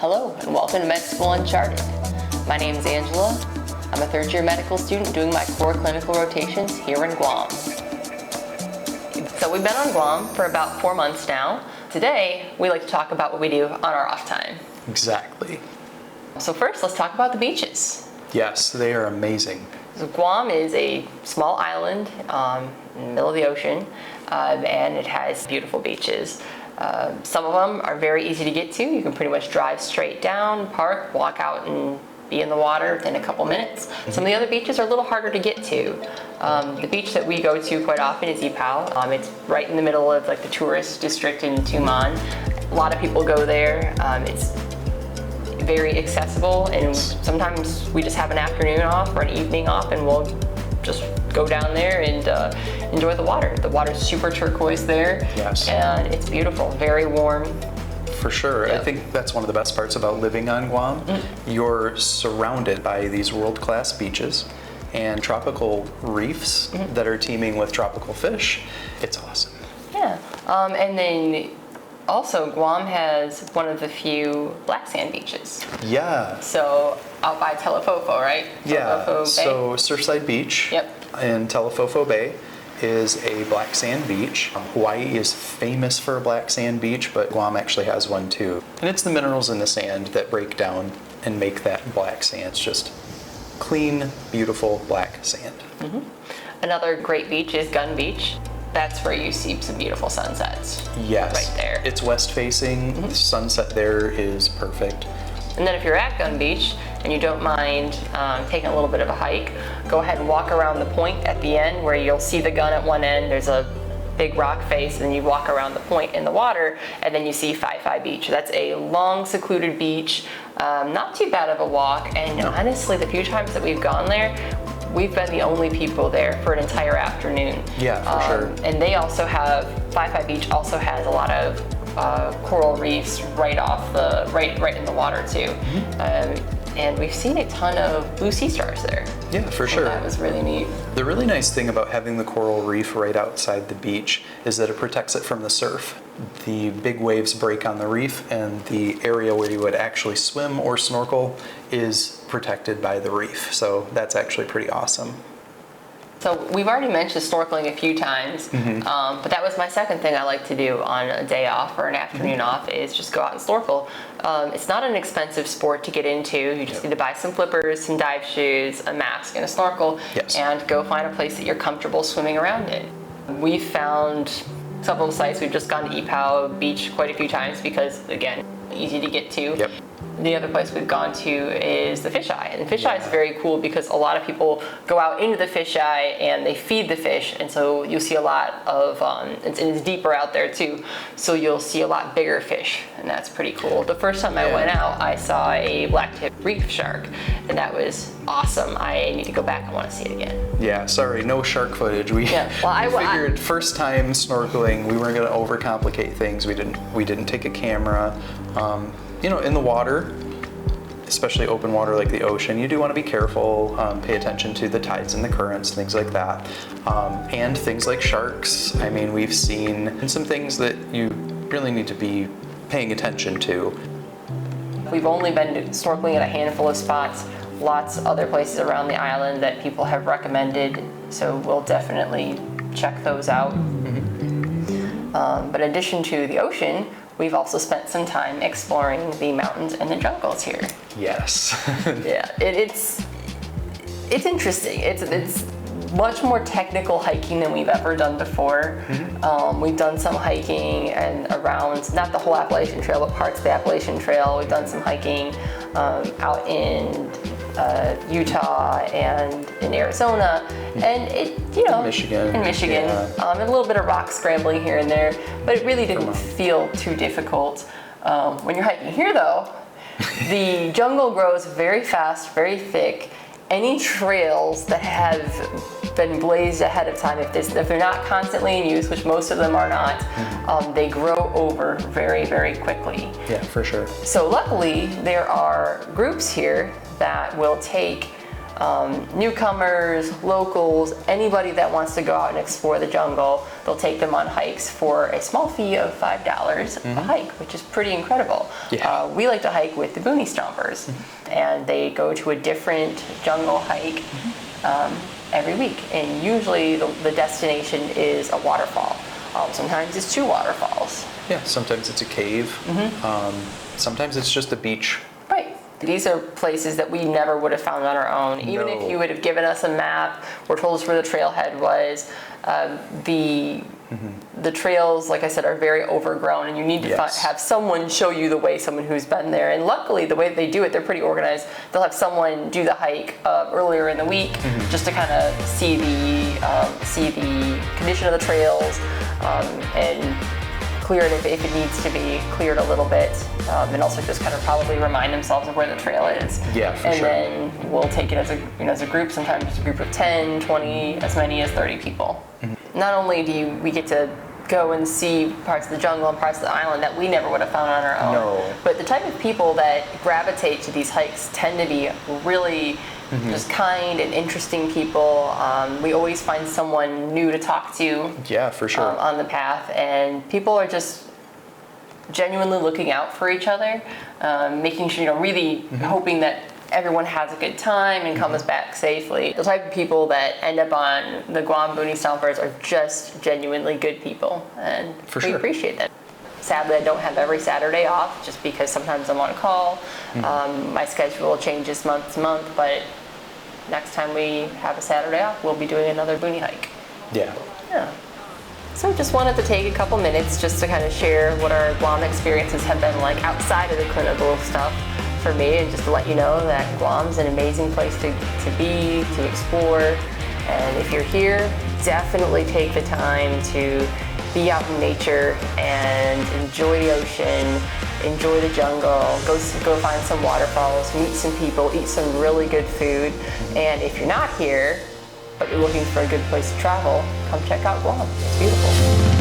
Hello and welcome to Med School Uncharted. My name is Angela. I'm a third-year medical student doing my core clinical rotations here in Guam. So we've been on Guam for about 4 months now. Today, we like to talk about what we do on our off time. Exactly. So first, let's talk about the beaches. Yes, they are amazing. So Guam is a small island in the middle of the ocean, and it has beautiful beaches. Some of them are very easy to get to. You can pretty much drive straight down, park, walk out, and be in the water within a couple minutes. Some of the other beaches are a little harder to get to. The beach that we go to quite often is Ypao. It's right in the middle of like the tourist district in Tumon. A lot of people go there. It's very accessible, and sometimes we just have an afternoon off or an evening off, and we'll just go down there and enjoy the water. The water's super turquoise there. Yes. And it's beautiful, very warm. For sure. Yep. I think that's one of the best parts about living on Guam. You're surrounded by these world-class beaches and tropical reefs that are teeming with tropical fish. It's awesome. Yeah. And then also Guam has one of the few black sand beaches. Yeah. So out by Telefofo, right? Yeah. Telefofo Bay. So Surfside Beach in Telefofo Bay is a black sand beach. Hawaii is famous for a black sand beach, but Guam actually has one too. And it's the minerals in the sand that break down and make that black sand. It's just clean, beautiful black sand. Another great beach is Gun Beach. That's where you see some beautiful sunsets. Yes. Right there. It's west facing. The sunset there is perfect. And then if you're at Gun Beach and you don't mind taking a little bit of a hike, go ahead and walk around the point at the end where you'll see the gun at one end. There's a big rock face, and then you walk around the point in the water, and then you see Fai Fai Beach. That's a long, secluded beach, not too bad of a walk, and honestly, the few times that we've gone there, we've been the only people there for an entire afternoon. Yeah, for sure. And they also have, Fai Fai Beach also has a lot of coral reefs right in the water too. And we've seen a ton of blue sea stars there. Yeah, for So sure. that was really neat. The really nice thing about having the coral reef right outside the beach is that it protects it from the surf. The big waves break on the reef, and the area where you would actually swim or snorkel is protected by the reef. So that's actually pretty awesome. So we've already mentioned snorkeling a few times, but that was my second thing I like to do on a day off or an afternoon off, is just go out and snorkel. It's not an expensive sport to get into. You just need to buy some flippers, some dive shoes, a mask, and a snorkel, and go find a place that you're comfortable swimming around in. We've found several sites. We've just gone to Ypao Beach quite a few times because, again, easy to get to. Yep. The other place we've gone to is the fisheye. And the fisheye is very cool because a lot of people go out into the fisheye and they feed the fish, and so you'll see a lot of, and it's deeper out there too, so you'll see a lot bigger fish, and that's pretty cool. The first time I went out, I saw a black-tip reef shark, and that was awesome. I need to go back. I want to see it again. Yeah, sorry, no shark footage. We figured first time snorkeling, we weren't going to overcomplicate things. We didn't take a camera. You know, in the water, especially open water like the ocean, you do want to be careful, pay attention to the tides and the currents, things like that. And things like sharks. I mean, we've seen some things that you really need to be paying attention to. We've only been snorkeling at a handful of spots, lots of other places around the island that people have recommended, so we'll definitely check those out. But in addition to the ocean, we've also spent some time exploring the mountains and the jungles here. Yes. Yeah, it's interesting. It's much more technical hiking than we've ever done before. We've done some hiking and around, not the whole Appalachian Trail, but parts of the Appalachian Trail. We've done some hiking out in Utah and in Arizona, and in Michigan, and a little bit of rock scrambling here and there, but it really didn't feel too difficult. When you're hiking here though, the jungle grows very fast, very thick. Any trails that have been blazed ahead of time, if they're not constantly in use, which most of them are not, they grow over very, very quickly. Yeah, for sure. So luckily, there are groups here that will take newcomers, locals, anybody that wants to go out and explore the jungle, they'll take them on hikes for a small fee of $5 a hike, which is pretty incredible. Yeah. We like to hike with the Boonie Stompers, and they go to a different jungle hike every week, and usually the destination is a waterfall. Sometimes it's 2 waterfalls. Yeah, sometimes it's a cave. Sometimes it's just a beach. Right. These are places that we never would have found on our own. Even if you would have given us a map or told us where the trailhead was, the trails, like I said, are very overgrown, and you need to have someone show you the way, someone who's been there. And luckily, the way that they do it, they're pretty organized. They'll have someone do the hike earlier in the week just to kind of see the condition of the trails and clear it if it needs to be cleared a little bit, and also just kind of probably remind themselves of where the trail is. Yeah, for sure. And then we'll take it as a group, sometimes it's a group of 10, 20, as many as 30 people. Not only do we get to go and see parts of the jungle and parts of the island that we never would have found on our own, but the type of people that gravitate to these hikes tend to be really just kind and interesting people. We always find someone new to talk to. Yeah, for sure. On the path, and people are just genuinely looking out for each other, making sure, really hoping that everyone has a good time and comes back safely. The type of people that end up on the Guam Boonie Stompers are just genuinely good people, and we appreciate that. Sadly, I don't have every Saturday off just because sometimes I'm on call. My schedule changes month to month, but next time we have a Saturday off, we'll be doing another Boonie hike. Yeah. So just wanted to take a couple minutes just to kind of share what our Guam experiences have been like outside of the clinical stuff for me, and just to let you know that Guam's an amazing place to be, to explore. And if you're here, definitely take the time to be out in nature and enjoy the ocean, enjoy the jungle, go find some waterfalls, meet some people, eat some really good food. And if you're not here, but you're looking for a good place to travel, come check out Guam. It's beautiful.